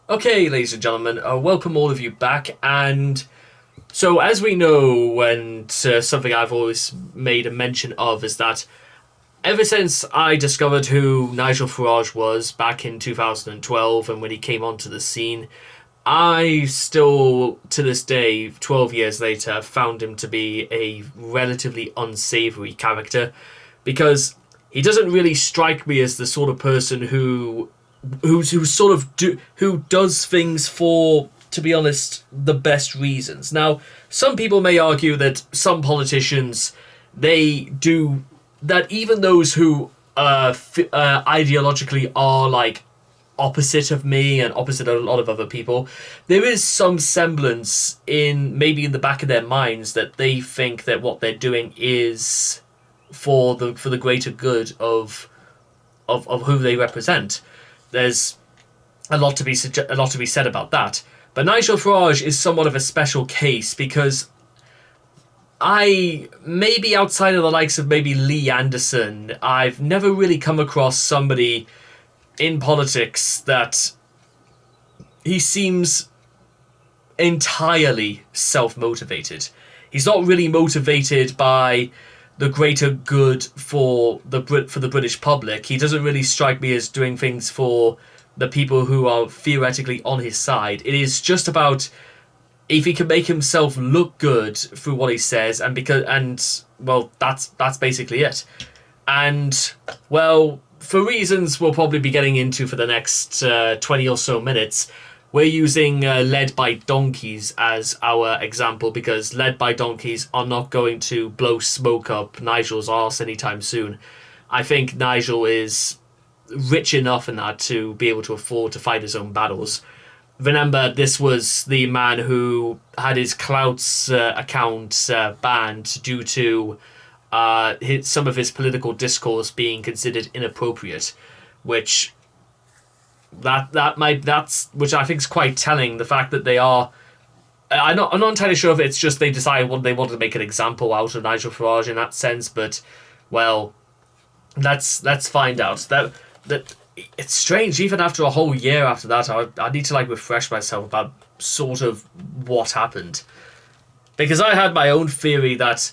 Okay, ladies and gentlemen, welcome all of you back. And so, as we know, and something I've always made a mention of is that ever since I discovered who Nigel Farage was back in 2012 and when he came onto the scene, I still, to this day, 12 years later, found him to be a relatively unsavory character because he doesn't really strike me as the sort of person who does things for, to be honest, the best reasons. Now, some people may argue that some politicians, they do that, even those who ideologically are like opposite of me and opposite of a lot of other people, there is some semblance in maybe in the back of their minds that they think that what they're doing is for the greater good of who they represent. There's a lot to be said about that. But Nigel Farage is somewhat of a special case because maybe outside of the likes of maybe Lee Anderson, I've never really come across somebody in politics that he seems entirely self-motivated. He's not really motivated by the greater good for the British public. He doesn't really strike me as doing things for the people who are theoretically on his side. It is just about if he can make himself look good through what he says, that's basically it. And well, for reasons we'll probably be getting into for the next 20 or so minutes, we're using Led by Donkeys as our example because Led by Donkeys are not going to blow smoke up Nigel's arse anytime soon. I think Nigel is rich enough in that to be able to afford to fight his own battles. Remember, this was the man who had his Clouts account banned due to some of his political discourse being considered inappropriate, which which I think is quite telling. The fact that they are, I'm not entirely sure if it's just they decided they wanted to make an example out of Nigel Farage in that sense, but well, let's find out. That it's strange. Even after a whole year after that, I need to refresh myself about sort of what happened, because I had my own theory that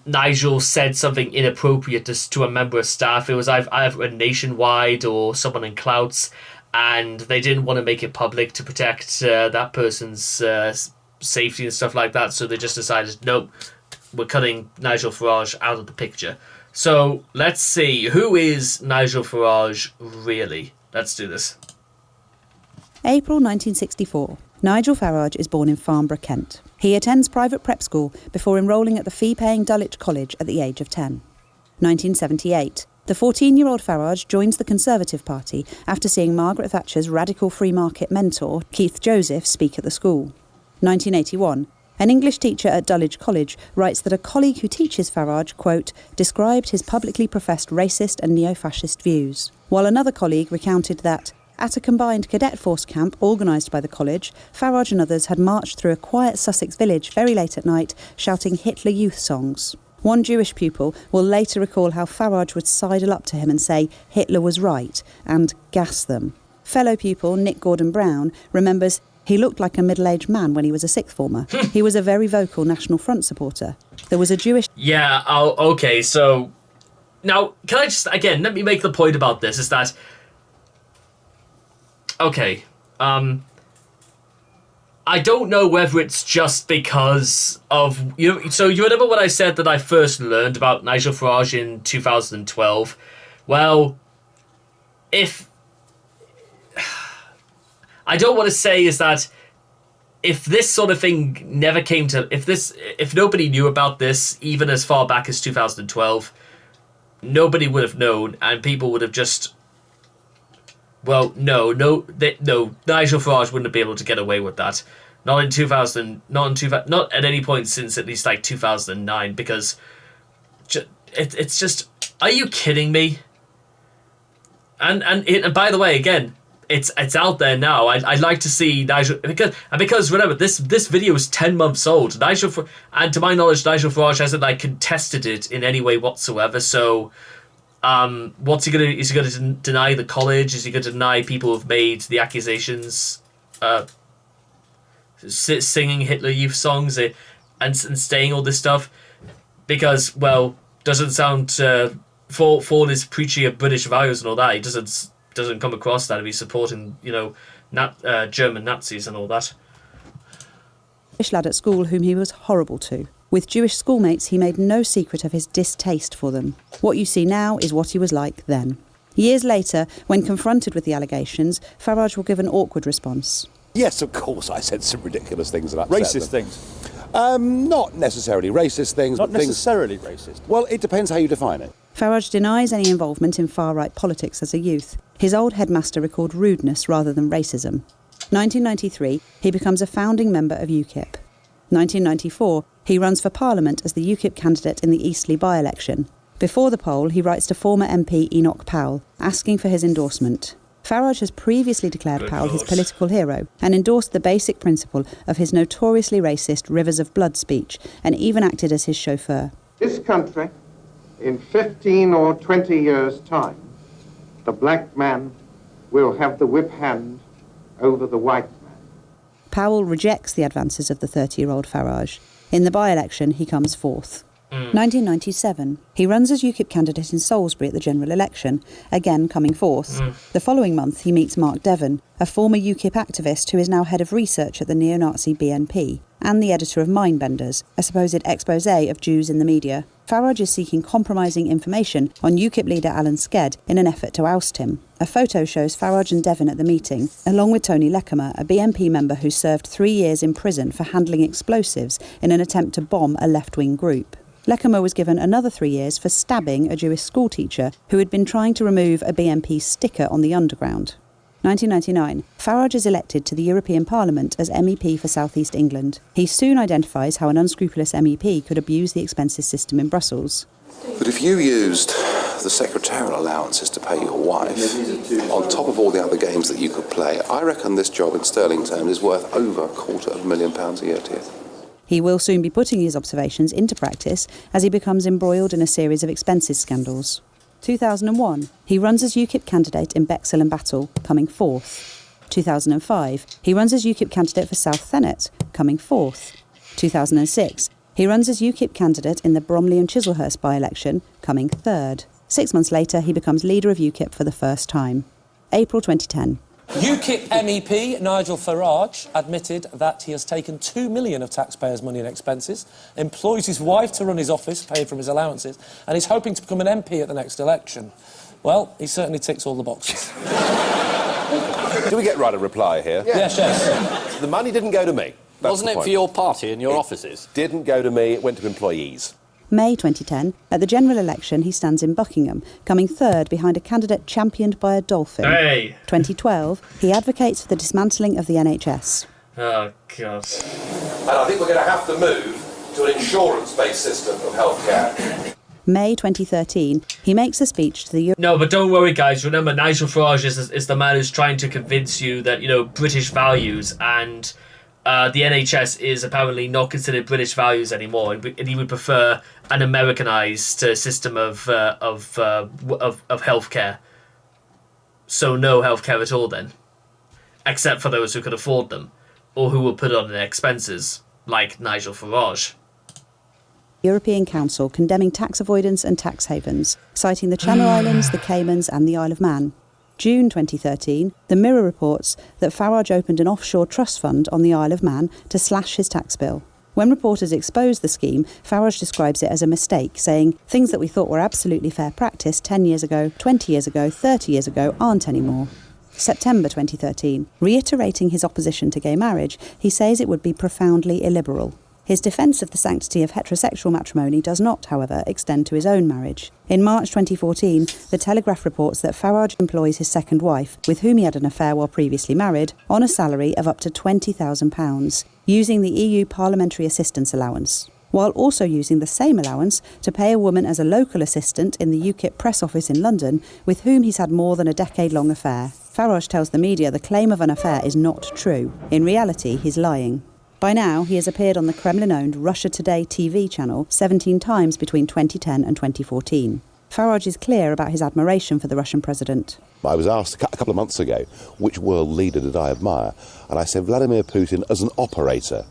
Nigel said something inappropriate to a member of staff. It was either a Nationwide or someone in Clouts, and they didn't want to make it public to protect that person's safety and stuff like that, so they just decided, nope, we're cutting Nigel Farage out of the picture. So let's see, who is Nigel Farage really? Let's do this. April 1964. Nigel Farage is born in Farnborough, Kent. He attends private prep school before enrolling at the fee-paying Dulwich College at the age of 10. 1978. The 14-year-old Farage joins the Conservative Party after seeing Margaret Thatcher's radical free market mentor, Keith Joseph, speak at the school. 1981. An English teacher at Dulwich College writes that a colleague who teaches Farage, quote, described his publicly professed racist and neo-fascist views, while another colleague recounted that at a combined cadet force camp organised by the college, Farage and others had marched through a quiet Sussex village very late at night, shouting Hitler Youth songs. One Jewish pupil will later recall how Farage would sidle up to him and say Hitler was right and gas them. Fellow pupil Nick Gordon-Brown remembers he looked like a middle-aged man when he was a sixth former. He was a very vocal National Front supporter. There was a Jewish... Yeah, okay, so... Now, can I just, again, let me make the point about this, is that... Okay, I don't know whether it's just because of... So you remember when I said that I first learned about Nigel Farage in 2012? Well, if... I don't want to say is that if this sort of thing never came to... If nobody knew about this, even as far back as 2012, nobody would have known, and people would have just... Well, no, Nigel Farage wouldn't be able to get away with that. Not at any point since at least 2009, because it's just, are you kidding me? And by the way, again, it's out there now. I'd like to see Nigel, because remember, this video is 10 months old. And to my knowledge, Nigel Farage hasn't contested it in any way whatsoever. So What's he gonna? Is he gonna deny the college? Is he gonna deny people who've made the accusations? Singing Hitler Youth songs and saying all this stuff, because, well, doesn't sound for his preaching of British values and all that. He doesn't come across that if he's supporting, German Nazis and all that. Jewish lad at school whom he was horrible to. With Jewish schoolmates, he made no secret of his distaste for them. What you see now is what he was like then. Years later, when confronted with the allegations, Farage will give an awkward response. Yes, of course, I said some ridiculous things that upset Racist them. things? Not necessarily racist things. Not but necessarily racist? Well, it depends how you define it. Farage denies any involvement in far-right politics as a youth. His old headmaster recalled rudeness rather than racism. 1993, he becomes a founding member of UKIP. 1994, he runs for Parliament as the UKIP candidate in the Eastleigh by-election. Before the poll, he writes to former MP Enoch Powell, asking for his endorsement. Farage has previously declared Powell his political hero and endorsed the basic principle of his notoriously racist Rivers of Blood speech, and even acted as his chauffeur. This country, in 15 or 20 years' time, the black man will have the whip hand over the white man. Powell rejects the advances of the 30-year-old Farage. In the by-election, he comes fourth. 1997, he runs as UKIP candidate in Salisbury at the general election, again coming fourth. The following month, he meets Mark Devon, a former UKIP activist who is now head of research at the neo-Nazi BNP, and the editor of Mindbenders, a supposed expose of Jews in the media. Farage is seeking compromising information on UKIP leader Alan Sked in an effort to oust him. A photo shows Farage and Devon at the meeting, along with Tony Leckermer, a BNP member who served 3 years in prison for handling explosives in an attempt to bomb a left-wing group. Leckermer was given another 3 years for stabbing a Jewish schoolteacher who had been trying to remove a BNP sticker on the underground. 1999, Farage is elected to the European Parliament as MEP for South East England. He soon identifies how an unscrupulous MEP could abuse the expenses system in Brussels. But if you used the secretarial allowances to pay your wife, on top of all the other games that you could play, I reckon this job in sterling terms is worth over £250,000 a year to you. He will soon be putting his observations into practice as he becomes embroiled in a series of expenses scandals. 2001, he runs as UKIP candidate in Bexhill and Battle, coming fourth. 2005, he runs as UKIP candidate for South Thanet, coming fourth. 2006, he runs as UKIP candidate in the Bromley and Chislehurst by-election, coming third. 6 months later, he becomes leader of UKIP for the first time. April 2010. UKIP MEP Nigel Farage admitted that he has taken £2 million of taxpayers' money and expenses, employs his wife to run his office, paid from his allowances, and is hoping to become an MP at the next election. Well, he certainly ticks all the boxes. Do we get right a reply here? Yes. The money didn't go to me. That's Wasn't the it point. for your party and your offices? Didn't go to me, it went to employees. May 2010, at the general election, he stands in Buckingham, coming third behind a candidate championed by a dolphin. Hey! 2012, he advocates for the dismantling of the NHS. Oh, God. And I think we're going to have to move to an insurance-based system of healthcare. May 2013, he makes a speech to the No, but don't worry, guys. Remember, Nigel Farage is the man who's trying to convince you that, British values and the NHS is apparently not considered British values anymore, and he would prefer an Americanized system of healthcare. So no healthcare at all, then, except for those who could afford them, or who will put on their expenses, like Nigel Farage. European Council condemning tax avoidance and tax havens, citing the Channel Islands, the Caymans and the Isle of Man. June 2013, the Mirror reports that Farage opened an offshore trust fund on the Isle of Man to slash his tax bill. When reporters exposed the scheme, Farage describes it as a mistake, saying, "Things that we thought were absolutely fair practice 10 years ago, 20 years ago, 30 years ago aren't anymore." September 2013, reiterating his opposition to gay marriage, he says it would be profoundly illiberal. His defence of the sanctity of heterosexual matrimony does not, however, extend to his own marriage. In March 2014, The Telegraph reports that Farage employs his second wife, with whom he had an affair while previously married, on a salary of up to £20,000, using the EU Parliamentary Assistance Allowance, while also using the same allowance to pay a woman as a local assistant in the UKIP press office in London, with whom he's had more than a decade-long affair. Farage tells the media the claim of an affair is not true. In reality, he's lying. By now, he has appeared on the Kremlin-owned Russia Today TV channel 17 times between 2010 and 2014. Farage is clear about his admiration for the Russian president. I was asked a couple of months ago, which world leader did I admire? And I said Vladimir Putin as an operator.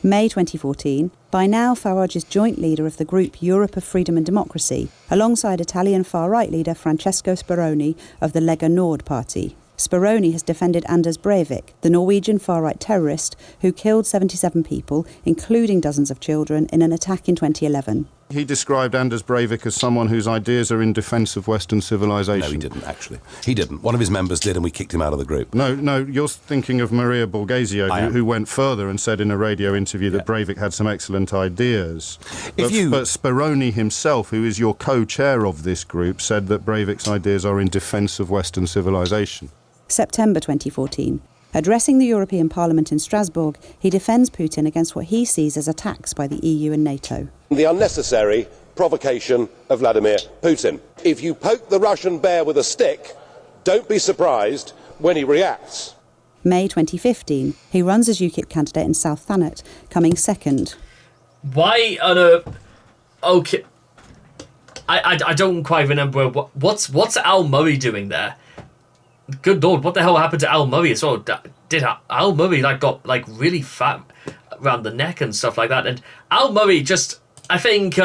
May 2014. By now, Farage is joint leader of the group Europe of Freedom and Democracy, alongside Italian far-right leader Francesco Speroni of the Lega Nord party. Speroni has defended Anders Breivik, the Norwegian far-right terrorist who killed 77 people, including dozens of children, in an attack in 2011. He described Anders Breivik as someone whose ideas are in defence of Western civilization. No, he didn't, actually. He didn't. One of his members did, and we kicked him out of the group. No, you're thinking of Maria Borghesio, who went further and said in a radio interview that Breivik had some excellent ideas. But Speroni himself, who is your co-chair of this group, said that Breivik's ideas are in defence of Western civilization. September 2014. Addressing the European Parliament in Strasbourg, he defends Putin against what he sees as attacks by the EU and NATO. The unnecessary provocation of Vladimir Putin. If you poke the Russian bear with a stick, don't be surprised when he reacts. May 2015. He runs as UKIP candidate in South Thanet, coming second. Why on a... Okay. I don't quite remember what's Al Murray doing there. Good Lord, what the hell happened to Al Murray as well? Did Al Murray got really fat around the neck and stuff like that? And Al Murray just, I think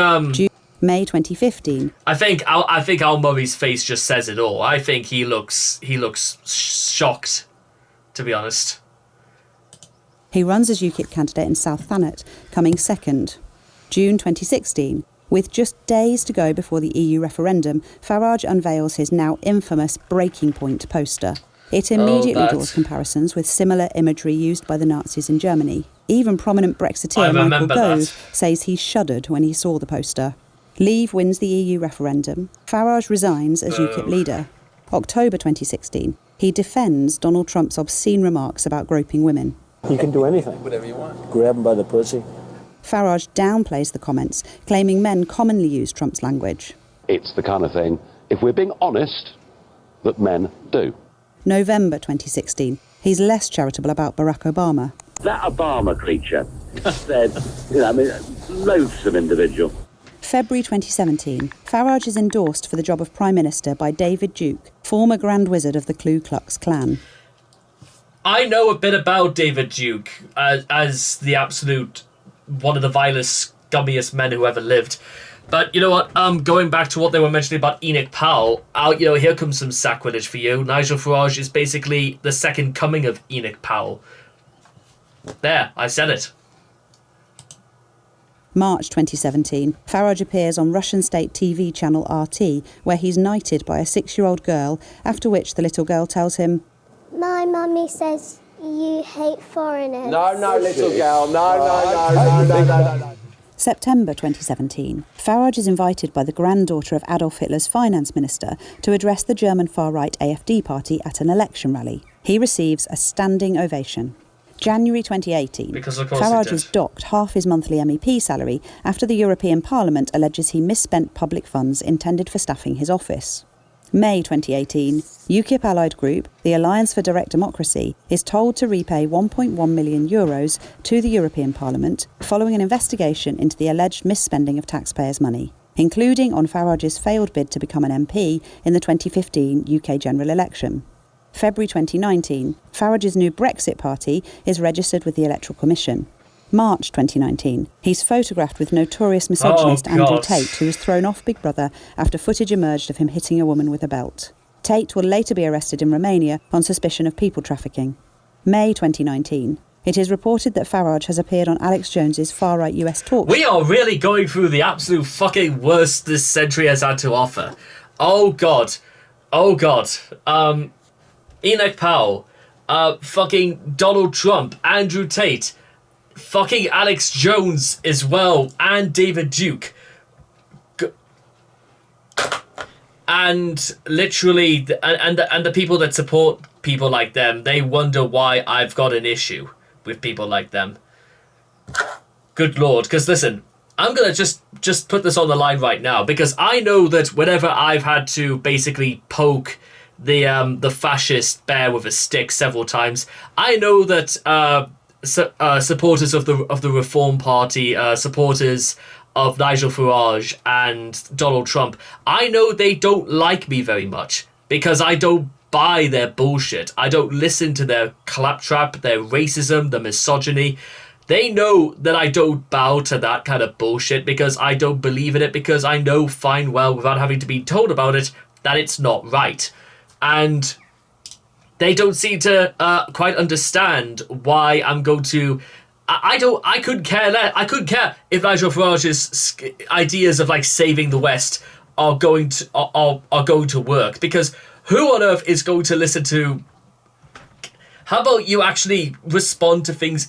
May 2015. I think Al Murray's face just says it all. I think he looks shocked, to be honest. He runs as UKIP candidate in South Thanet, coming second. June 2016. With just days to go before the EU referendum, Farage unveils his now infamous Breaking Point poster. It immediately draws comparisons with similar imagery used by the Nazis in Germany. Even prominent Brexiteer Michael Gove says he shuddered when he saw the poster. Leave wins the EU referendum. Farage resigns as UKIP leader. October 2016. He defends Donald Trump's obscene remarks about groping women. You can do anything. Whatever you want. Grab them by the pussy. Farage downplays the comments, claiming men commonly use Trump's language. It's the kind of thing, if we're being honest, that men do. November 2016. He's less charitable about Barack Obama. That Obama creature said, loathsome individual. February 2017. Farage is endorsed for the job of Prime Minister by David Duke, former Grand Wizard of the Ku Klux Klan. I know a bit about David Duke as the absolute... one of the vilest, scummiest men who ever lived. But you know what? Going back to what they were mentioning about Enoch Powell, here comes some sacrilege for you. Nigel Farage is basically the second coming of Enoch Powell. There, I said it. March 2017. Farage appears on Russian state TV channel RT, where he's knighted by a 6-year-old girl, after which the little girl tells him, "My mummy says you hate foreigners." No, little girl. No. September 2017. Farage is invited by the granddaughter of Adolf Hitler's finance minister to address the German far-right AfD party at an election rally. He receives a standing ovation. January 2018. Farage is docked half his monthly MEP salary after the European Parliament alleges he misspent public funds intended for staffing his office. May 2018. UKIP allied group, the Alliance for Direct Democracy, is told to repay €1.1 million to the European Parliament following an investigation into the alleged misspending of taxpayers' money, including on Farage's failed bid to become an MP in the 2015 UK general election. February 2019. Farage's new Brexit party is registered with the Electoral Commission. March 2019. He's photographed with notorious misogynist Andrew Tate, who was thrown off Big Brother after footage emerged of him hitting a woman with a belt. Tate will later be arrested in Romania on suspicion of people trafficking. May 2019. It is reported that Farage has appeared on Alex Jones's far-right US talk. We are really going through the absolute fucking worst this century has had to offer. Oh God. Enoch Powell, fucking Donald Trump, Andrew Tate, fucking Alex Jones as well, and David Duke. And literally, and the people that support people like them, they wonder why I've got an issue with people like them. Good Lord, because listen, I'm gonna just put this on the line right now, because I know that whenever I've had to basically poke the fascist bear with a stick several times, I know that supporters of the Reform Party, supporters of Nigel Farage and Donald Trump, I know they don't like me very much because I don't buy their bullshit. I don't listen to their claptrap, their racism, their misogyny. They know that I don't bow to that kind of bullshit because I don't believe in it, because I know fine well, without having to be told about it, that it's not right. And they don't seem to quite understand why I'm going to... I couldn't care less. I couldn't care if Nigel Farage's ideas of like saving the West are going to work, because who on earth is going to listen to... How about you actually respond to things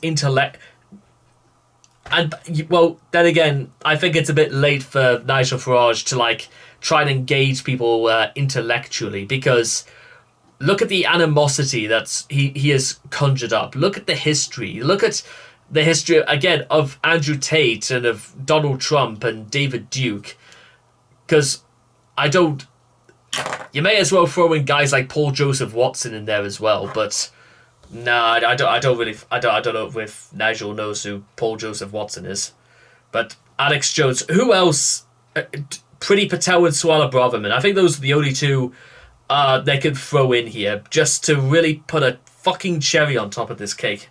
And, well, then again, I think it's a bit late for Nigel Farage to, like, try and engage people intellectually, because look at the animosity that's he has conjured up. Look at the history. Look at the history, again, of Andrew Tate and of Donald Trump and David Duke. Because you may as well throw in guys like Paul Joseph Watson in there as well, but... No, I don't know if Nigel knows who Paul Joseph Watson is. But Alex Jones, who else? Priti Patel and Suella Braverman. I think those are the only two they could throw in here, just to really put a fucking cherry on top of this cake.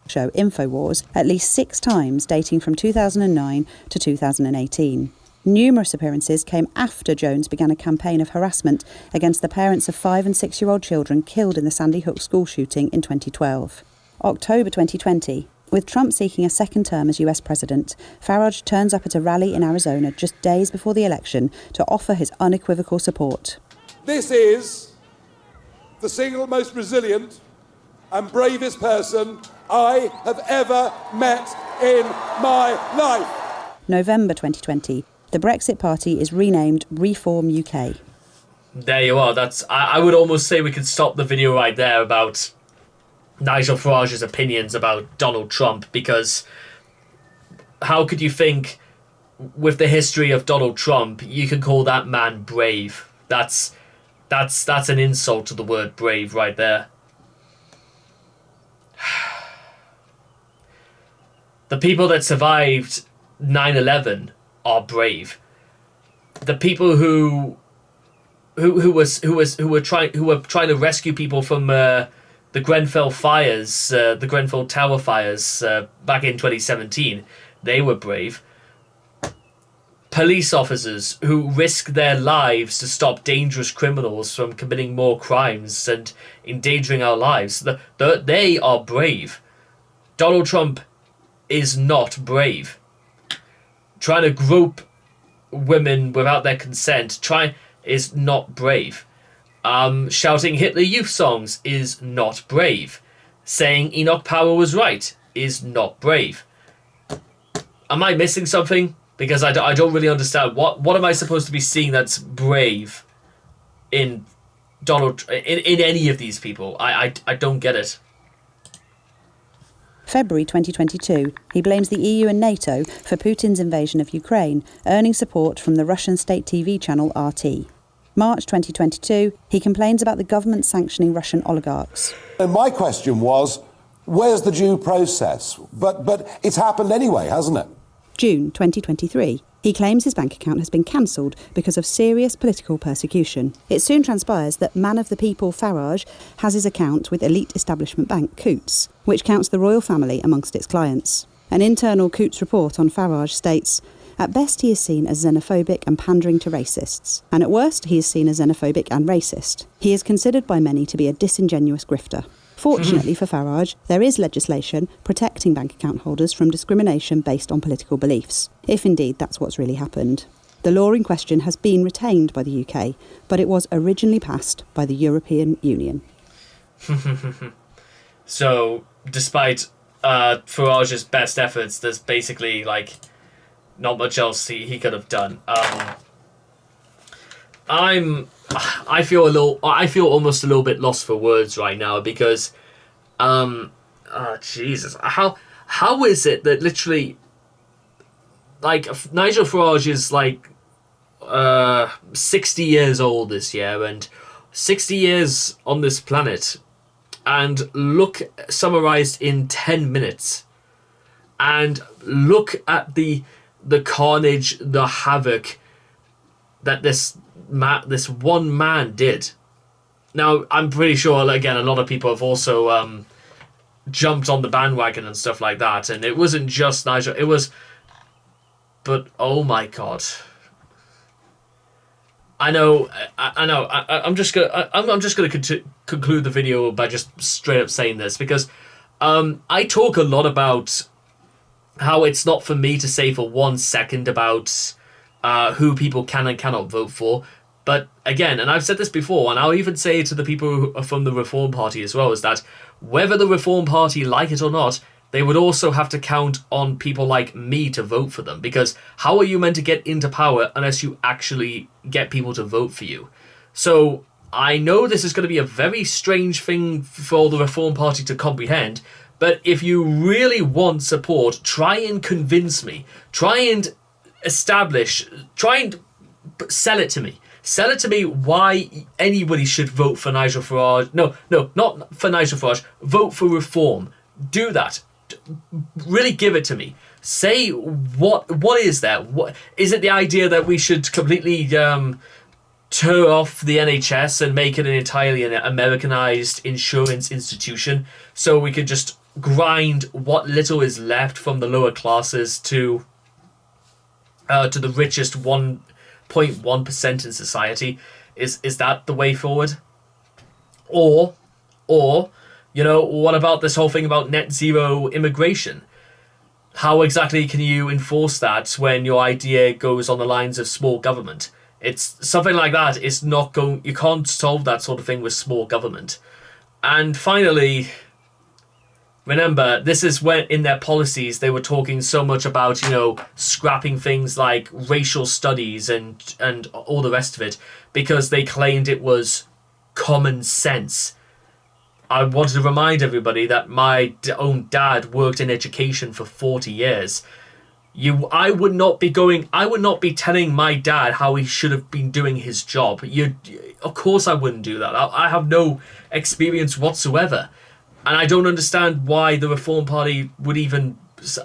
Show InfoWars at least 6 times, dating from 2009 to 2018. Numerous appearances came after Jones began a campaign of harassment against the parents of 5- and 6-year-old children killed in the Sandy Hook school shooting in 2012. October 2020. With Trump seeking a second term as US president, Farage turns up at a rally in Arizona just days before the election to offer his unequivocal support. This is the single most resilient and bravest person I have ever met in my life. November 2020. The Brexit Party is renamed Reform UK. There you are. I would almost say we could stop the video right there about Nigel Farage's opinions about Donald Trump, because how could you think, with the history of Donald Trump, you can call that man brave? That's an insult to the word brave right there. The people that survived 9/11 are brave. The people who were trying to rescue people from the Grenfell fires, the Grenfell Tower fires back in 2017, they were brave. Police officers who risk their lives to stop dangerous criminals from committing more crimes and endangering our lives, they are brave. Donald Trump is not brave. Trying to grope women without their consent is not brave. Shouting Hitler Youth songs is not brave. Saying Enoch Powell was right is not brave. Am I missing something? Because I don't really understand. What am I supposed to be seeing that's brave in in any of these people? I don't get it. February 2022, he blames the EU and NATO for Putin's invasion of Ukraine, earning support from the Russian state TV channel RT. March 2022, he complains about the government sanctioning Russian oligarchs. And my question was, where's the due process? But it's happened anyway, hasn't it? June 2023, he claims his bank account has been cancelled because of serious political persecution. It soon transpires that man of the people Farage has his account with elite establishment bank Coutts, which counts the royal family amongst its clients. An internal Coutts report on Farage states, at best he is seen as xenophobic and pandering to racists, and at worst he is seen as xenophobic and racist. He is considered by many to be a disingenuous grifter. Fortunately for Farage, there is legislation protecting bank account holders from discrimination based on political beliefs, if indeed that's what's really happened. The law in question has been retained by the UK, but it was originally passed by the European Union. So, despite Farage's best efforts, there's basically, like, not much else he could have done. I feel almost a little bit lost for words right now, because Jesus, how is it that literally, like, Nigel Farage is like 60 years old this year, and 60 years on this planet, and look summarized in 10 minutes, and look at the the carnage, the havoc that this one man did. Now, I'm pretty sure, again, a lot of people have also jumped on the bandwagon and stuff like that, and it wasn't just Nigel, it was... But, oh my god. I know, I'm just gonna conclude the video by just straight up saying this, because I talk a lot about how it's not for me to say for 1 second about who people can and cannot vote for. But again, and I've said this before, and I'll even say it to the people who are from the Reform Party as well, is that whether the Reform Party like it or not, they would also have to count on people like me to vote for them. Because how are you meant to get into power unless you actually get people to vote for you? So I know this is going to be a very strange thing for the Reform Party to comprehend, but if you really want support, try and convince me. Try and sell it to me. Sell it to me why anybody should vote for Nigel Farage. No, not for Nigel Farage. Vote for reform. Do that. Really give it to me. Say what is there? What is it? The idea that we should completely turn off the NHS and make it an entirely Americanized insurance institution, so we could just grind what little is left from the lower classes to the richest 1.1% in society? Is that the way forward? Or you know, what about this whole thing about net zero immigration? How exactly can you enforce that when your idea goes on the lines of small government? It's something like that. It's not going. You can't solve that sort of thing with small government. And finally, remember, this is when in their policies they were talking so much about, you know, scrapping things like racial studies and all the rest of it because they claimed it was common sense. I wanted to remind everybody that my own dad worked in education for 40 years. I would not be telling my dad how he should have been doing his job. Of course I wouldn't do that. I have no experience whatsoever. And I don't understand why the Reform Party would even...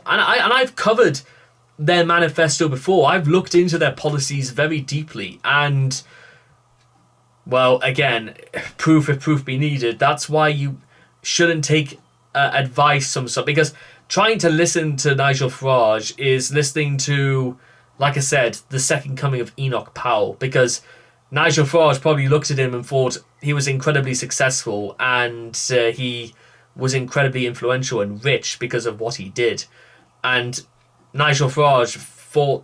And I've covered their manifesto before. I've looked into their policies very deeply. And, well, again, proof if proof be needed. That's why you shouldn't take advice from some... Because trying to listen to Nigel Farage is listening to, like I said, the second coming of Enoch Powell. Because Nigel Farage probably looked at him and thought he was incredibly successful and he was incredibly influential and rich because of what he did. And Nigel Farage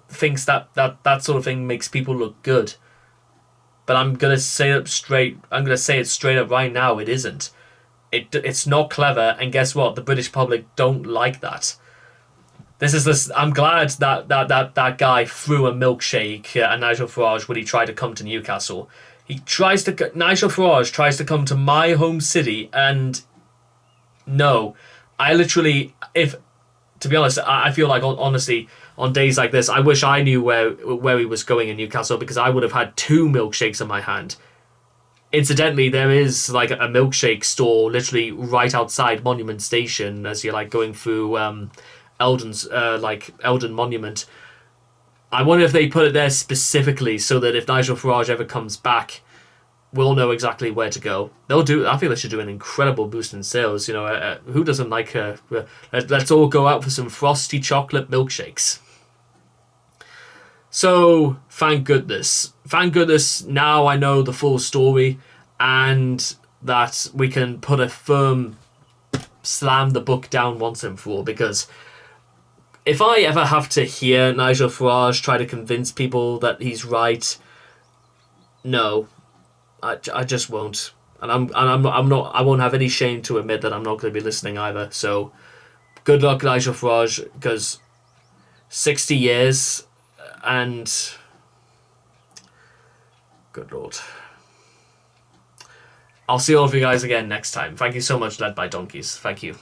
thinks that sort of thing makes people look good. But I'm going to say it straight up right now, it isn't. It's not clever, and guess what? The British public don't like that. I'm glad that guy threw a milkshake at Nigel Farage when he tried to come to Newcastle. Nigel Farage tries to come to my home city, and no, to be honest, I feel like, honestly, on days like this, I wish I knew where he was going in Newcastle, because I would have had 2 milkshakes in my hand. Incidentally, there is like a milkshake store literally right outside Monument Station as you're like going through Eldon Monument. I wonder if they put it there specifically so that if Nigel Farage ever comes back, we'll know exactly where to go. I think they should do an incredible boost in sales. You know, who doesn't like let's all go out for some frosty chocolate milkshakes. So, thank goodness. Thank goodness now I know the full story, and that we can put a firm slam the book down once and for all, because if I ever have to hear Nigel Farage try to convince people that he's right, no, I just won't. And I won't have any shame to admit that I'm not going to be listening either. So, good luck, Nigel Farage, because 60 years... And good lord. I'll see all of you guys again next time. Thank you so much, Led by Donkeys. Thank you.